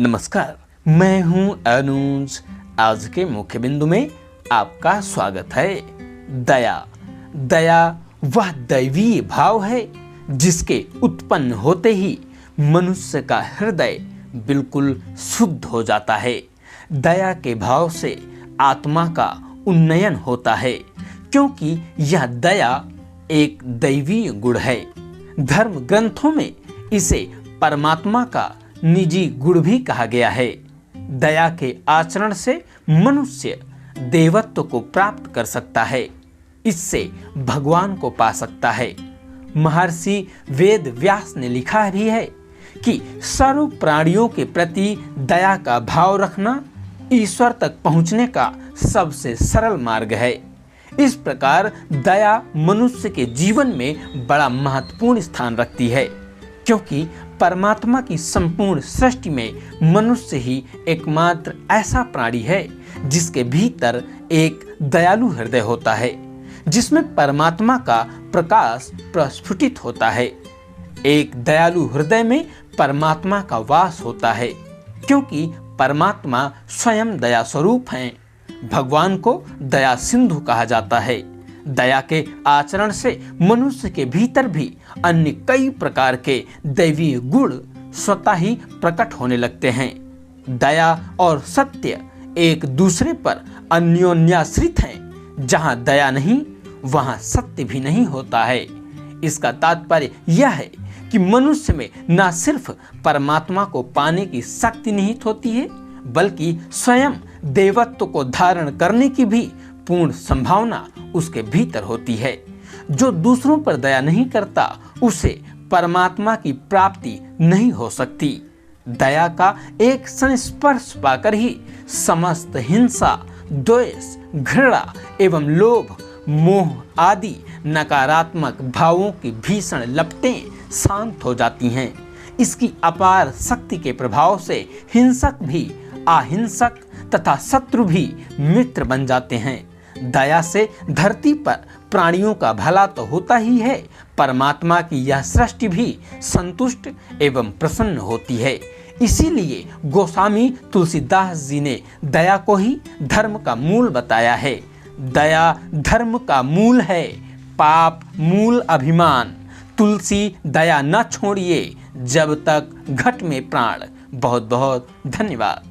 नमस्कार, मैं हूं अनुज। आज के मुख्य बिंदु में आपका स्वागत है। दया दया वह दैवीय भाव है जिसके उत्पन्न होते ही मनुष्य का हृदय बिल्कुल शुद्ध हो जाता है। दया के भाव से आत्मा का उन्नयन होता है, क्योंकि यह दया एक दैवीय गुण है। धर्म ग्रंथों में इसे परमात्मा का निजी गुण भी कहा गया है। दया के आचरण से मनुष्य देवत्व को प्राप्त कर सकता है, इससे भगवान को पा सकता है। महर्षि वेद व्यास ने लिखा भी है कि सर्व प्राणियों के प्रति दया का भाव रखना ईश्वर तक पहुंचने का सबसे सरल मार्ग है। इस प्रकार दया मनुष्य के जीवन में बड़ा महत्वपूर्ण स्थान रखती है, क्योंकि परमात्मा की संपूर्ण सृष्टि में मनुष्य ही एकमात्र ऐसा प्राणी है जिसके भीतर एक दयालु हृदय होता है, जिसमें परमात्मा का प्रकाश प्रस्फुटित होता है। एक दयालु हृदय में परमात्मा का वास होता है, क्योंकि परमात्मा स्वयं दया स्वरूप हैं। भगवान को दया सिंधु कहा जाता है। दया के आचरण से मनुष्य के भीतर भी अन्य कई प्रकार के दैवीय गुण स्वतः ही प्रकट होने लगते हैं। दया और सत्य एक दूसरे पर अन्योन्याश्रित हैं। जहां दया नहीं, वहां सत्य भी नहीं होता है। इसका तात्पर्य यह है कि मनुष्य में न सिर्फ परमात्मा को पाने की शक्ति निहित होती है, बल्कि स्वयं देवत्व को धारण करने की भी पूर्ण संभावना उसके भीतर होती है। जो दूसरों पर दया नहीं करता, उसे परमात्मा की प्राप्ति नहीं हो सकती। दया का एक संस्पर्श पाकर ही समस्त हिंसा, द्वेष, घृणा एवं लोभ, मोह आदि नकारात्मक भावों की भीषण लपटें शांत हो जाती हैं। इसकी अपार शक्ति के प्रभाव से हिंसक भी अहिंसक तथा शत्रु भी मित्र बन जाते हैं। दया से धरती पर प्राणियों का भला तो होता ही है, परमात्मा की यह सृष्टि भी संतुष्ट एवं प्रसन्न होती है। इसीलिए गोस्वामी तुलसीदास जी ने दया को ही धर्म का मूल बताया है। दया धर्म का मूल है, पाप मूल अभिमान। तुलसी दया न छोड़िए जब तक घट में प्राण। बहुत बहुत धन्यवाद।